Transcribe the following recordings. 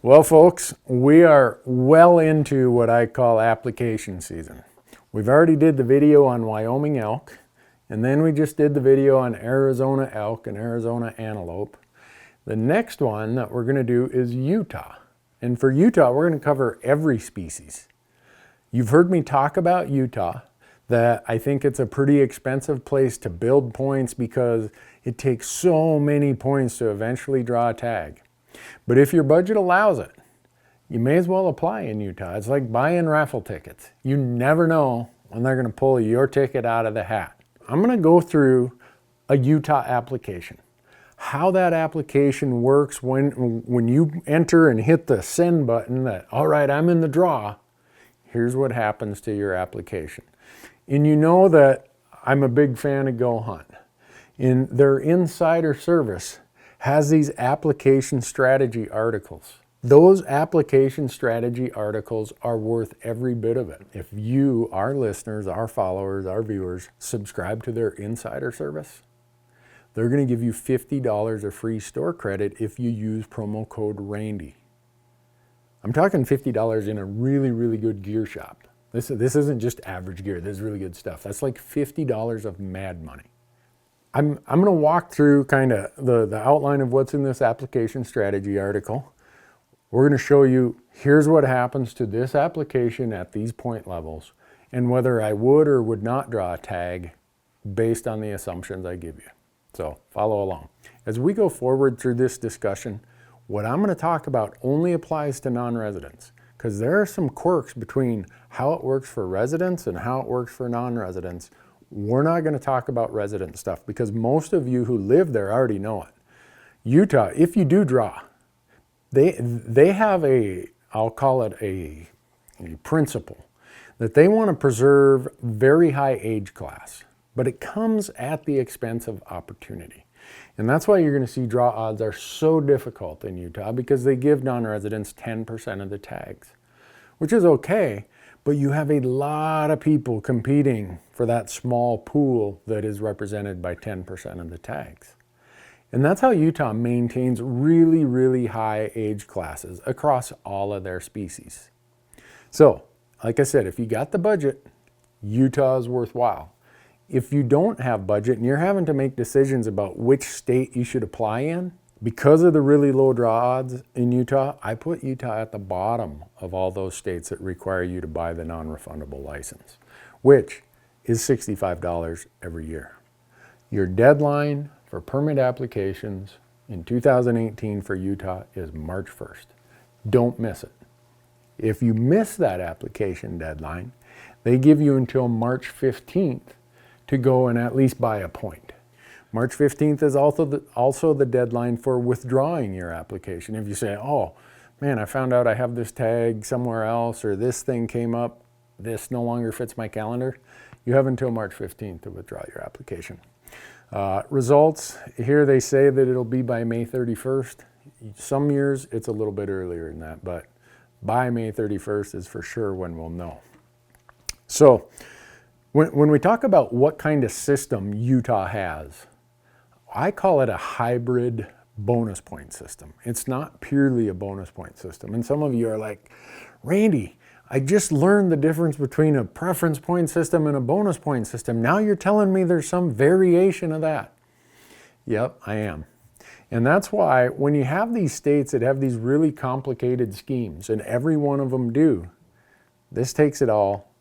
Well, folks, we are well into what I call application season. We've already did the video on Wyoming elk, and then we just did the video on Arizona elk and Arizona antelope. The next one that we're going to do is Utah. And for Utah, we're going to cover every species. You've heard me talk about Utah, that I think it's a pretty expensive place to build points because it takes so many points to eventually draw a tag. But if your budget allows it, you may as well apply in Utah. It's like buying raffle tickets. You never know when they're going to pull your ticket out of the hat. I'm going to go through a Utah application. How that application works when you enter and hit the send button that, all right, I'm in the draw. Here's what happens to your application. And you know that I'm a big fan of goHUNT. In their insider service has these application strategy articles. Those application strategy articles are worth every bit of it. If you, our listeners, our followers, our viewers, subscribe to their insider service, they're going to give you $50 of free store credit if you use promo code RANDY. I'm talking $50 in a really, really good gear shop. This isn't just average gear. This is really good stuff. That's like $50 of mad money. I'm going to walk through kind of the outline of what's in this application strategy article. We're going to show you, here's what happens to this application at these point levels, and whether I would or would not draw a tag based on the assumptions I give you. So follow along. As we go forward through this discussion, what I'm going to talk about only applies to non-residents, because there are some quirks between how it works for residents and how it works for non-residents. We're not going to talk about resident stuff because most of you who live there already know it. Utah, if you do draw, they have I'll call it a principle that they want to preserve very high age class, but it comes at the expense of opportunity. And that's why you're going to see draw odds are so difficult in Utah, because they give non-residents 10% of the tags, which is okay, but you have a lot of people competing for that small pool that is represented by 10% of the tags. And that's how Utah maintains really, really high age classes across all of their species. So, like I said, if you got the budget, Utah is worthwhile. If you don't have budget and you're having to make decisions about which state you should apply in, because of the really low draw odds in Utah, I put Utah at the bottom of all those states that require you to buy the non-refundable license, which is $65 every year. Your deadline for permit applications in 2018 for Utah is March 1st. Don't miss it. If you miss that application deadline, they give you until March 15th to go and at least buy a point. March 15th is also the deadline for withdrawing your application. If you say, oh man, I found out I have this tag somewhere else, or this thing came up, this no longer fits my calendar, you have until March 15th to withdraw your application. Results, here they say that it'll be by May 31st. Some years it's a little bit earlier than that, but by May 31st is for sure when we'll know. So when we talk about what kind of system Utah has, I call it a hybrid bonus point system. It's not purely a bonus point system. And some of you are like, Randy, I just learned the difference between a preference point system and a bonus point system. Now you're telling me there's some variation of that. Yep, I am. And that's why when you have these states that have these really complicated schemes, and every one of them do, this takes it all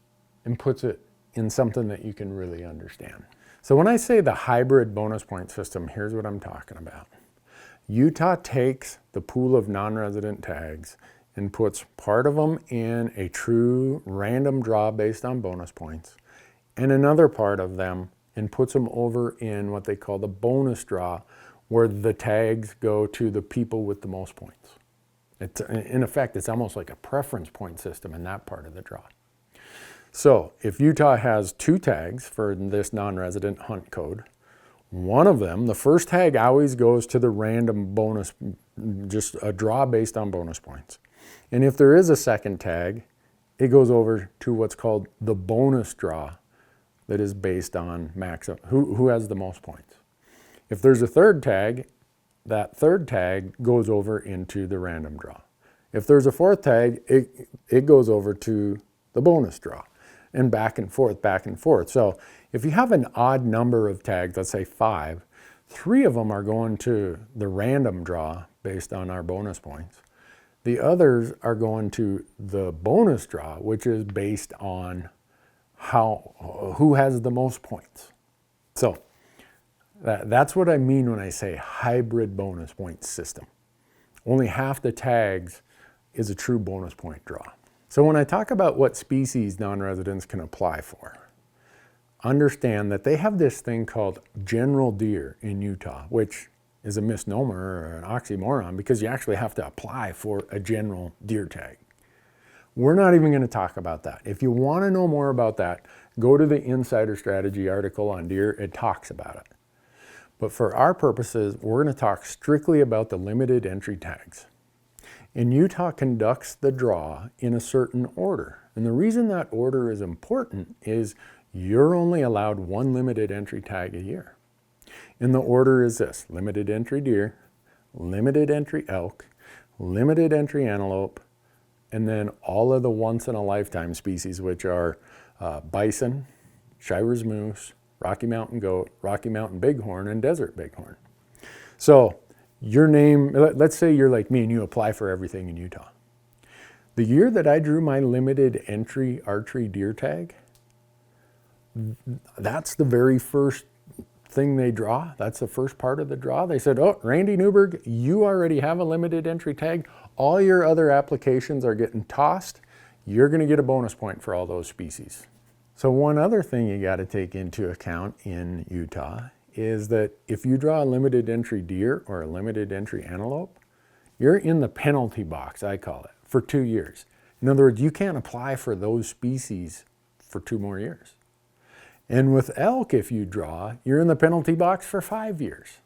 and puts it in something that you can really understand. So when I say the hybrid bonus point system, here's what I'm talking about. Utah takes the pool of non-resident tags and puts part of them in a true random draw based on bonus points, and another part of them and puts them over in what they call the bonus draw, where the tags go to the people with the most points. In effect, it's almost like a preference point system in that part of the draw. So if Utah has two tags for this non-resident hunt code, one of them, the first tag always goes to the random bonus, just a draw based on bonus points. And if there is a second tag, it goes over to what's called the bonus draw that is based on who has the most points. If there's a third tag, that third tag goes over into the random draw. If there's a fourth tag, it goes over to the bonus draw, and back and forth, back and forth. So if you have an odd number of tags, let's say 5, 3 of them are going to the random draw based on our bonus points. The others are going to the bonus draw, which is based on who has the most points. So that's what I mean when I say hybrid bonus point system. Only half the tags is a true bonus point draw. So when I talk about what species non-residents can apply for, understand that they have this thing called general deer in Utah, which is a misnomer or an oxymoron because you actually have to apply for a general deer tag. We're not even going to talk about that. If you want to know more about that, go to the Insider Strategy article on deer. It talks about it. But for our purposes, we're going to talk strictly about the limited entry tags. And Utah conducts the draw in a certain order. And the reason that order is important is you're only allowed 1 limited entry tag a year. And the order is this: limited entry deer, limited entry elk, limited entry antelope, and then all of the once in a lifetime species, which are bison, Shiras moose, Rocky Mountain goat, Rocky Mountain bighorn, and desert bighorn. So your name, let's say you're like me and you apply for everything in Utah. The year that I drew my limited entry archery deer tag, that's the very first thing they draw. That's the first part of the draw. They said, oh, Randy Newberg, you already have a limited entry tag. All your other applications are getting tossed. You're going to get a bonus point for all those species. So one other thing you got to take into account in Utah is that if you draw a limited entry deer or a limited entry antelope, you're in the penalty box, I call it, for 2 years. In other words, you can't apply for those species for 2 more years. And with elk, if you draw, you're in the penalty box for 5 years.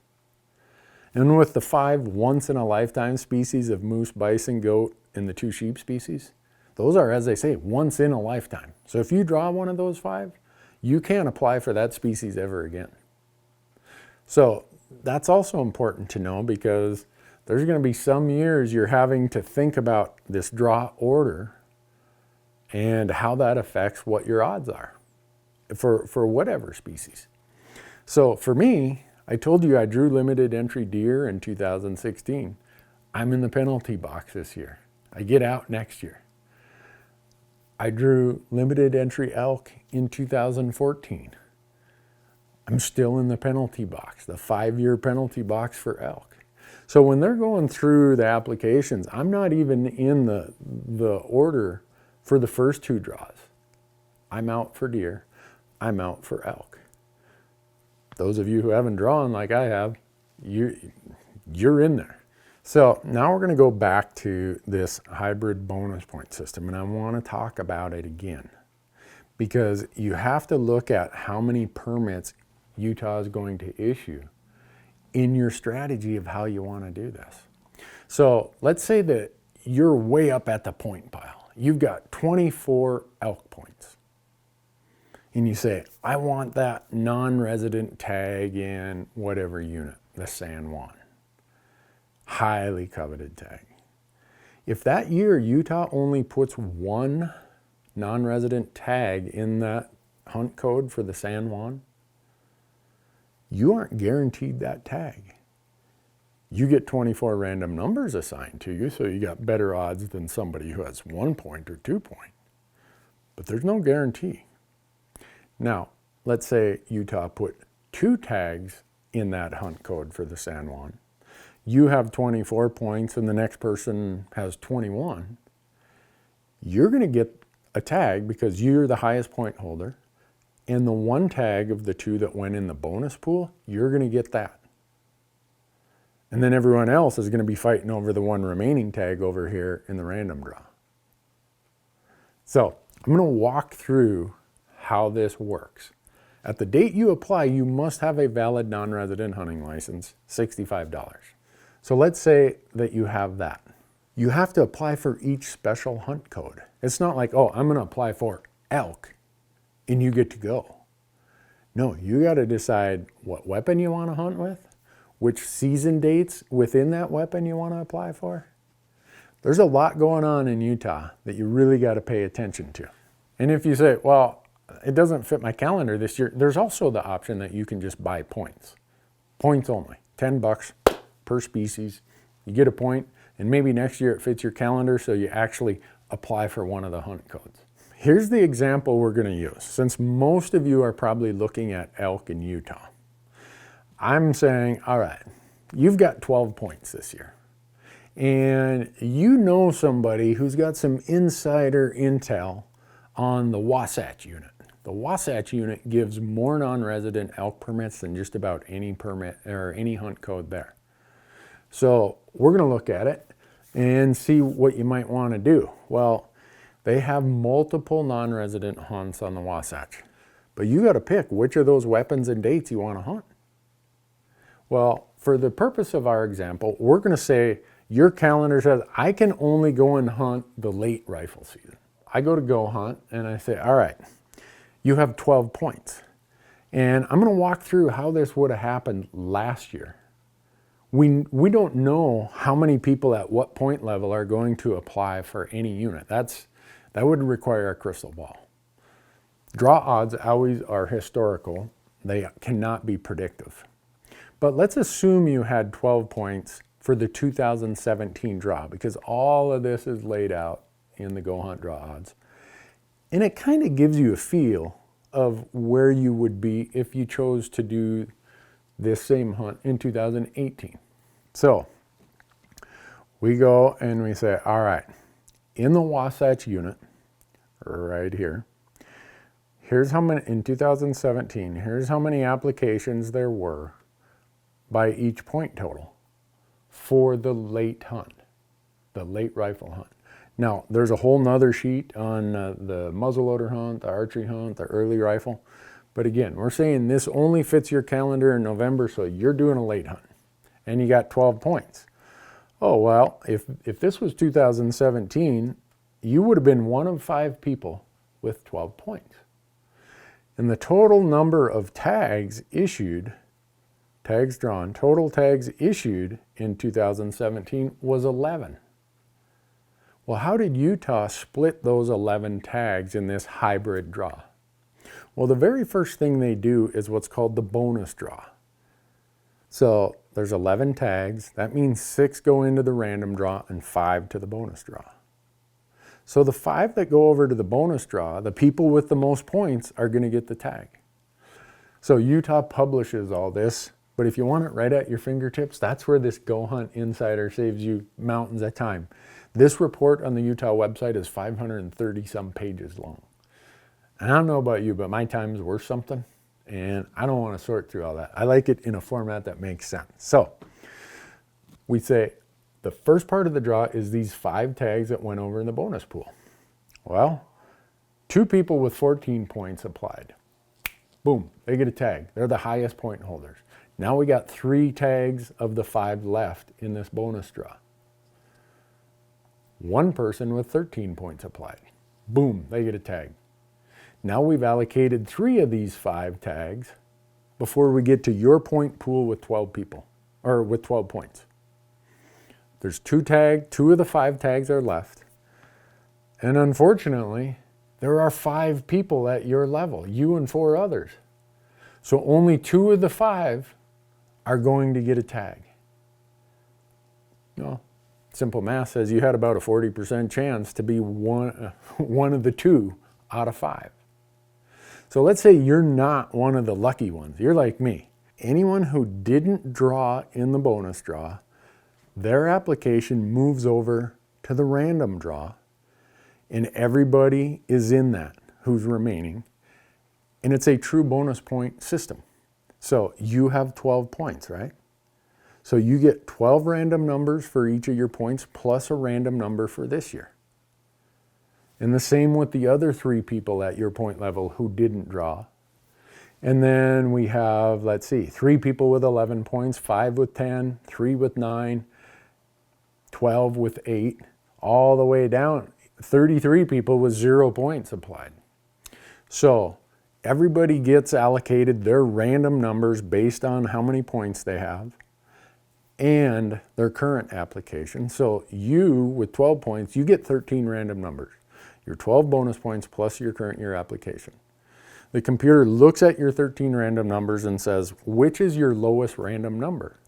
And with the 5 once-in-a-lifetime species of moose, bison, goat, and the 2 sheep species, those are, as they say, once in a lifetime. So if you draw one of those 5, you can't apply for that species ever again. So that's also important to know because there's going to be some years you're having to think about this draw order and how that affects what your odds are for whatever species. So for me, I told you I drew limited entry deer in 2016. I'm in the penalty box this year. I get out next year. I drew limited entry elk in 2014. I'm still in the penalty box, the 5-year penalty box for elk. So when they're going through the applications, I'm not even in the order for the first 2 draws. I'm out for deer. I'm out for elk. Those of you who haven't drawn like I have, you're in there. So now we're going to go back to this hybrid bonus point system, and I want to talk about it again because you have to look at how many permits Utah is going to issue in your strategy of how you want to do this. So let's say that you're way up at the point pile. You've got 24 elk points. And you say, I want that non-resident tag in whatever unit, the San Juan. Highly coveted tag. If that year Utah only puts 1 non-resident tag in that hunt code for the San Juan, you aren't guaranteed that tag. You get 24 random numbers assigned to you, so you got better odds than somebody who has 1 point or 2 point. But there's no guarantee. Now, let's say Utah put 2 tags in that hunt code for the San Juan. You have 24 points and the next person has 21. You're going to get a tag because you're the highest point holder. And the 1 tag of the 2 that went in the bonus pool, you're going to get that. And then everyone else is going to be fighting over the 1 remaining tag over here in the random draw. So I'm going to walk through how this works. At the date you apply, you must have a valid non-resident hunting license, $65. So let's say that you have that. You have to apply for each special hunt code. It's not like, oh, I'm going to apply for elk and you get to go. No, you got to decide what weapon you want to hunt with, which season dates within that weapon you want to apply for. There's a lot going on in Utah that you really got to pay attention to. And if you say, well, it doesn't fit my calendar this year, there's also the option that you can just buy points. Points only, $10 per species. You get a point, and maybe next year it fits your calendar, so you actually apply for one of the hunt codes. Here's the example we're going to use. Since most of you are probably looking at elk in Utah, I'm saying, all right, you've got 12 points this year. And you know somebody who's got some insider intel on the Wasatch unit. The Wasatch unit gives more non-resident elk permits than just about any permit or any hunt code there. So we're going to look at it and see what you might want to do. Well, they have multiple non-resident hunts on the Wasatch, but you got to pick which of those weapons and dates you want to hunt. Well, for the purpose of our example, we're going to say your calendar says I can only go and hunt the late rifle season. I go to goHUNT and I say, all right, you have 12 points. And I'm going to walk through how this would have happened last year. We don't know how many people at what point level are going to apply for any unit. That would require a crystal ball. Draw odds always are historical. They cannot be predictive. But let's assume you had 12 points for the 2017 draw, because all of this is laid out in the goHUNT draw odds. And it kind of gives you a feel of where you would be if you chose to do this same hunt in 2018. So we go and we say, all right, in the Wasatch unit, right here, here's how many, in 2017, here's how many applications there were by each point total for the late hunt, the late rifle hunt. Now, there's a whole nother sheet on the muzzleloader hunt, the archery hunt, the early rifle. But again, we're saying this only fits your calendar in November, so you're doing a late hunt. And you got 12 points. Oh, well, if this was 2017, you would have been one of 5 people with 12 points. And the total number of tags issued, tags drawn, total tags issued in 2017 was 11. Well, how did Utah split those 11 tags in this hybrid draw? Well, the very first thing they do is what's called the bonus draw. So there's 11 tags. That means 6 go into the random draw and 5 to the bonus draw. So the 5 that go over to the bonus draw, the people with the most points are going to get the tag. So Utah publishes all this, but if you want it right at your fingertips, that's where this goHUNT Insider saves you mountains of time. This report on the Utah website is 530 some pages long. And I don't know about you, but my time's worth something, and I don't want to sort through all that. I like it in a format that makes sense. So we say the first part of the draw is these 5 tags that went over in the bonus pool. Well, 2 people with 14 points applied. Boom, they get a tag. They're the highest point holders. Now we got 3 tags of the 5 left in this bonus draw. 1 person with 13 points applied. Boom, they get a tag. Now we've allocated 3 of these 5 tags before we get to your point pool with 12 people, or with 12 points. There's 2 of the 5 tags are left. And unfortunately, there are 5 people at your level, you and 4 others. So only 2 of the 5 are going to get a tag. No. Simple math says you had about a 40% chance to be one of the 2 out of 5. So let's say you're not one of the lucky ones. You're like me. Anyone who didn't draw in the bonus draw, their application moves over to the random draw, and everybody is in that who's remaining. And it's a true bonus point system. So you have 12 points, right? So you get 12 random numbers for each of your points plus a random number for this year. And the same with the other 3 people at your point level who didn't draw. And then we have, let's see, 3 people with 11 points, 5 with 10, 3 with 9, 12 with 8, all the way down. 33 people with 0 points applied. So everybody gets allocated their random numbers based on how many points they have. and their current application. So you, with 12 points, you get 13 random numbers. Your 12 bonus points plus your current year application. The computer looks at your 13 random numbers and says, which is your lowest random number?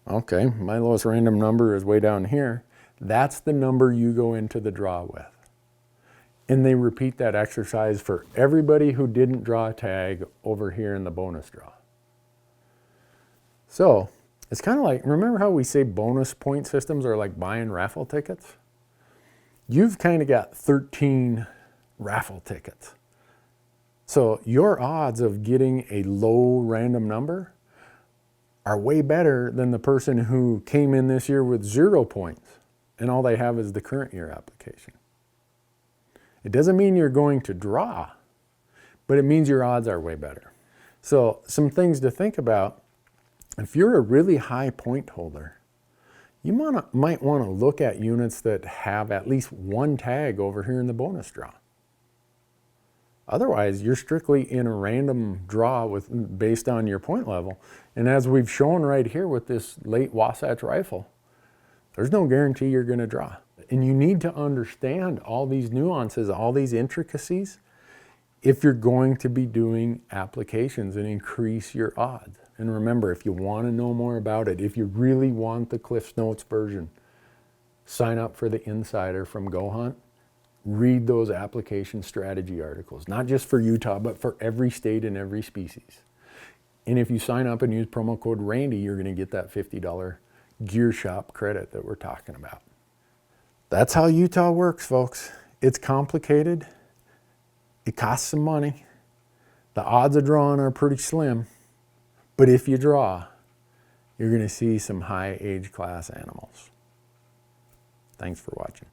Okay, my lowest random number is way down here. That's the number you go into the draw with. And they repeat that exercise for everybody who didn't draw a tag over here in the bonus draw. So it's kind of like, remember how we say bonus point systems are like buying raffle tickets? You've kind of got 13 raffle tickets. So your odds of getting a low random number are way better than the person who came in this year with 0 points and all they have is the current year application. It doesn't mean you're going to draw, but it means your odds are way better. So some things to think about: if you're a really high point holder, you might want to look at units that have at least one tag over here in the bonus draw. Otherwise, you're strictly in a random draw based on your point level. And as we've shown right here with this late Wasatch rifle, there's no guarantee you're going to draw. And you need to understand all these nuances, all these intricacies, if you're going to be doing applications and increase your odds. And remember, if you want to know more about it, if you really want the Cliff's Notes version, sign up for the Insider from goHUNT. Read those application strategy articles, not just for Utah, but for every state and every species. And if you sign up and use promo code Randy, you're going to get that $50 gear shop credit that we're talking about. That's how Utah works, folks. It's complicated. It costs some money. The odds of drawing are pretty slim. But if you draw, you're going to see some high age class animals. Thanks for watching.